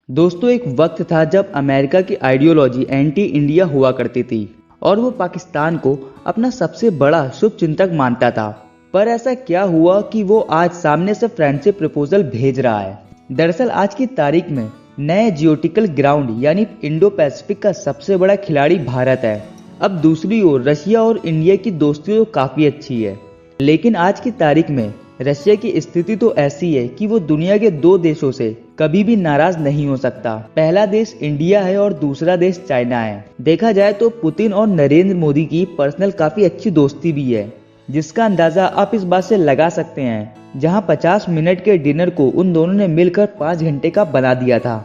दोस्तों, एक वक्त था जब अमेरिका की आइडियोलॉजी एंटी इंडिया हुआ करती थी और वो पाकिस्तान को अपना सबसे बड़ा शुभचिंतक मानता था। पर ऐसा क्या हुआ कि वो आज सामने से फ्रेंडशिप प्रपोजल भेज रहा है। दरअसल आज की तारीख में नए जियोटिकल ग्राउंड यानी इंडो पैसिफिक का सबसे बड़ा खिलाड़ी भारत है। अब दूसरी ओर रशिया और इंडिया की दोस्ती तो काफी अच्छी है, लेकिन आज की तारीख में रशिया की स्थिति तो ऐसी है कि वो दुनिया के दो देशों से कभी भी नाराज नहीं हो सकता। पहला देश इंडिया है और दूसरा देश चाइना है। देखा जाए तो पुतिन और नरेंद्र मोदी की पर्सनल काफी अच्छी दोस्ती भी है, जिसका अंदाजा आप इस बात से लगा सकते हैं जहां 50 मिनट के डिनर को उन दोनों ने मिलकर 5 घंटे का बना दिया था।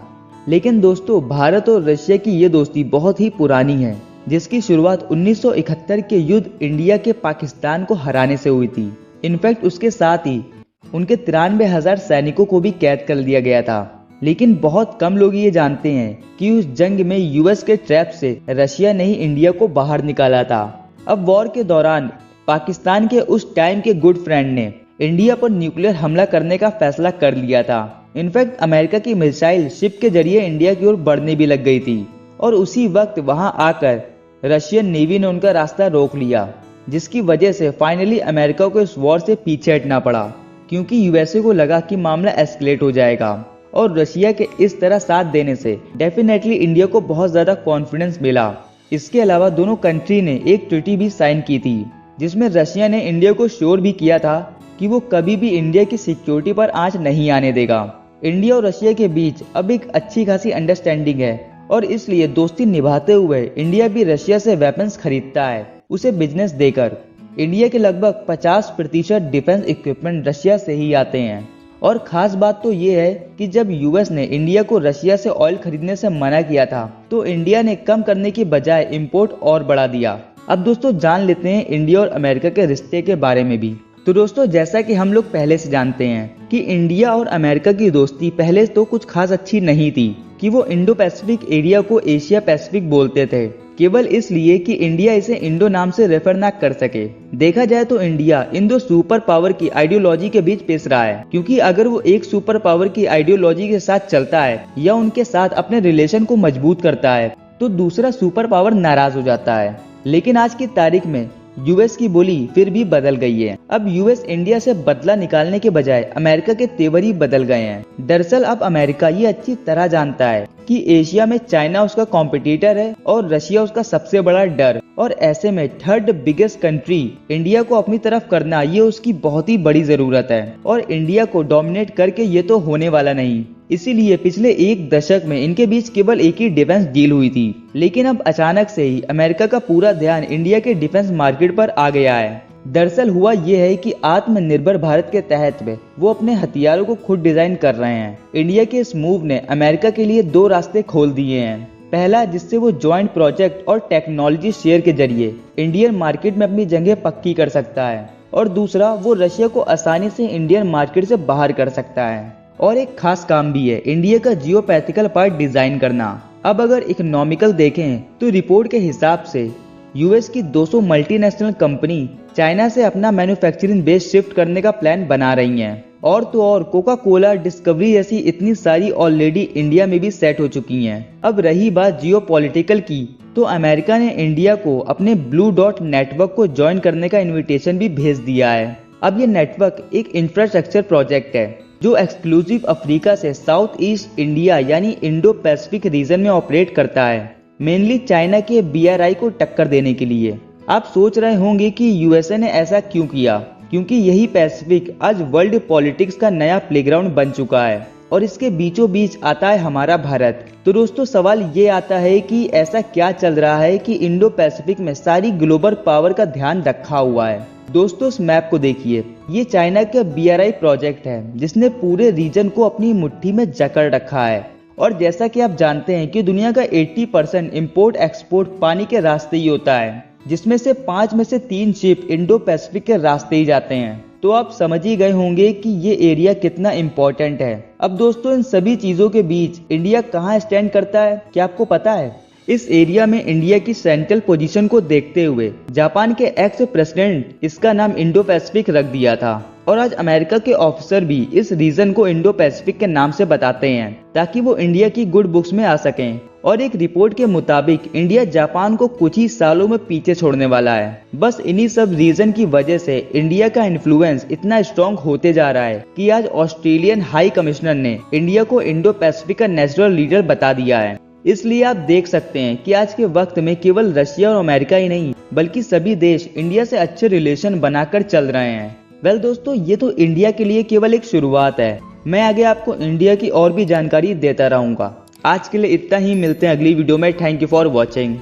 लेकिन दोस्तों, भारत और रशिया की ये दोस्ती बहुत ही पुरानी है, जिसकी शुरुआत 1971 के युद्ध इंडिया के पाकिस्तान को हराने से हुई थी। इनफैक्ट उसके साथ ही उनके 93,000 सैनिकों को भी कैद कर लिया गया था। लेकिन बहुत कम लोग ये जानते हैं कि उस जंग में यूएस के ट्रैप से रशिया ने ही इंडिया को बाहर निकाला था। अब वॉर के दौरान पाकिस्तान के उस टाइम के गुड फ्रेंड ने इंडिया पर न्यूक्लियर हमला करने का फैसला कर लिया था। इनफैक्ट अमेरिका की मिसाइल शिप के जरिए इंडिया की ओर बढ़ने भी लग गई थी और उसी वक्त वहां आकर रशियन नेवी ने उनका रास्ता रोक लिया, जिसकी वजह से फाइनली अमेरिका को इस वॉर से पीछे हटना पड़ा, क्योंकि यूएसए को लगा कि मामला एस्केलेट हो जाएगा। और रशिया के इस तरह साथ देने से डेफिनेटली इंडिया को बहुत ज्यादा कॉन्फिडेंस मिला। इसके अलावा दोनों कंट्री ने एक ट्रीटी भी साइन की थी, जिसमें रशिया ने इंडिया को श्योर भी किया था कि वो कभी भी इंडिया की सिक्योरिटी पर आंच नहीं आने देगा। इंडिया और रशिया के बीच अब एक अच्छी खासी अंडरस्टैंडिंग है और इसलिए दोस्ती निभाते हुए इंडिया भी रशिया से वेपन्स खरीदता है, उसे बिजनेस देकर। इंडिया के लगभग 50% डिफेंस इक्विपमेंट रशिया से ही आते हैं। और खास बात तो ये है कि जब यूएस ने इंडिया को रशिया से ऑयल खरीदने से मना किया था, तो इंडिया ने कम करने की बजाय इंपोर्ट और बढ़ा दिया। अब दोस्तों जान लेते हैं इंडिया और अमेरिका के रिश्ते के बारे में भी। तो दोस्तों, जैसा कि हम लोग पहले से जानते हैं कि इंडिया और अमेरिका की दोस्ती पहले तो कुछ खास अच्छी नहीं थी कि वो इंडो पैसिफिक एरिया को एशिया पैसिफिक बोलते थे, केवल इसलिए कि इंडिया इसे इंडो नाम से रेफर ना कर सके। देखा जाए तो इंडिया इन दो सुपर पावर की आइडियोलॉजी के बीच पिस रहा है, क्योंकि अगर वो एक सुपर पावर की आइडियोलॉजी के साथ चलता है या उनके साथ अपने रिलेशन को मजबूत करता है, तो दूसरा सुपर पावर नाराज हो जाता है। लेकिन आज की तारीख में यूएस की बोली फिर भी बदल गई है। अब यूएस इंडिया से बदला निकालने के बजाय अमेरिका के तेवर ही बदल गए हैं। दरअसल अब अमेरिका ये अच्छी तरह जानता है कि एशिया में चाइना उसका कॉम्पिटिटर है और रशिया उसका सबसे बड़ा डर, और ऐसे में थर्ड बिगेस्ट कंट्री इंडिया को अपनी तरफ करना ये उसकी बहुत ही बड़ी जरूरत है। और इंडिया को डोमिनेट करके ये तो होने वाला नहीं, इसीलिए पिछले एक दशक में इनके बीच केवल एक ही डिफेंस डील हुई थी। लेकिन अब अचानक से ही अमेरिका का पूरा ध्यान इंडिया के डिफेंस मार्केट पर आ गया है। दरअसल हुआ ये है कि आत्मनिर्भर भारत के तहत में वो अपने हथियारों को खुद डिजाइन कर रहे हैं। इंडिया के इस मूव ने अमेरिका के लिए दो रास्ते खोल दिए हैं। पहला, जिससे वो ज्वाइंट प्रोजेक्ट और टेक्नोलॉजी शेयर के जरिए इंडियन मार्केट में अपनी जगह पक्की कर सकता है, और दूसरा, वो रशिया को आसानी से इंडियन मार्केट से बाहर कर सकता है। और एक खास काम भी है इंडिया का जियोपैथिकल पार्ट डिजाइन करना। अब अगर इकोनॉमिकल देखें तो रिपोर्ट के हिसाब से यूएस की 200 मल्टीनेशनल कंपनी चाइना से अपना मैन्युफैक्चरिंग बेस शिफ्ट करने का प्लान बना रही हैं। और तो और कोका कोला, डिस्कवरी जैसी इतनी सारी ऑलरेडी इंडिया में भी सेट हो चुकी हैं। अब रही बात जियोपॉलिटिकल की, तो अमेरिका ने इंडिया को अपने ब्लू डॉट नेटवर्क को ज्वाइन करने का इन्विटेशन भी भेज दिया है। अब ये नेटवर्क एक इंफ्रास्ट्रक्चर प्रोजेक्ट है जो एक्सक्लूसिव अफ्रीका से साउथ ईस्ट इंडिया यानी इंडो पैसिफिक रीजन में ऑपरेट करता है, मेनली चाइना के BRI को टक्कर देने के लिए। आप सोच रहे होंगे कि यूएसए ने ऐसा क्यों किया, क्योंकि यही पैसिफिक आज वर्ल्ड पॉलिटिक्स का नया प्लेग्राउंड बन चुका है और इसके बीचों बीच आता है हमारा भारत। तो दोस्तों सवाल ये आता है कि ऐसा क्या चल रहा है कि इंडो पैसिफिक में सारी ग्लोबल पावर का ध्यान रखा हुआ है। दोस्तों इस मैप को देखिए, ये चाइना का BRI प्रोजेक्ट है जिसने पूरे रीजन को अपनी मुट्ठी में जकड़ रखा है। और जैसा कि आप जानते हैं कि दुनिया का 80% इंपोर्ट एक्सपोर्ट पानी के रास्ते ही होता है, जिसमें से 5 में से 3 शिप इंडो पैसिफिक के रास्ते ही जाते हैं। तो आप समझ ही गए होंगे कि ये एरिया कितना इम्पोर्टेंट है। अब दोस्तों इन सभी चीजों के बीच इंडिया कहाँ स्टैंड करता है, क्या आपको पता है? इस एरिया में इंडिया की सेंट्रल पोजीशन को देखते हुए जापान के एक्स प्रेसिडेंट इसका नाम इंडो पैसिफिक रख दिया था। और आज अमेरिका के ऑफिसर भी इस रीजन को इंडो पैसिफिक के नाम से बताते हैं ताकि वो इंडिया की गुड बुक्स में आ सकें। और एक रिपोर्ट के मुताबिक इंडिया जापान को कुछ ही सालों में पीछे छोड़ने वाला है। बस इन्हीं सब रीजन की वजह से इंडिया का इन्फ्लुएंस इतना स्ट्रॉन्ग होते जा रहा है कि आज ऑस्ट्रेलियन हाई कमिश्नर ने इंडिया को इंडो पैसिफिक का नेचुरल लीडर बता दिया है। इसलिए आप देख सकते हैं कि आज के वक्त में केवल रशिया और अमेरिका ही नहीं बल्कि सभी देश इंडिया से अच्छे रिलेशन बनाकर चल रहे हैं। वेल दोस्तों, ये तो इंडिया के लिए केवल एक शुरुआत है। मैं आगे आपको इंडिया की और भी जानकारी देता रहूंगा। आज के लिए इतना ही, मिलते हैं अगली वीडियो में। Thank you for watching.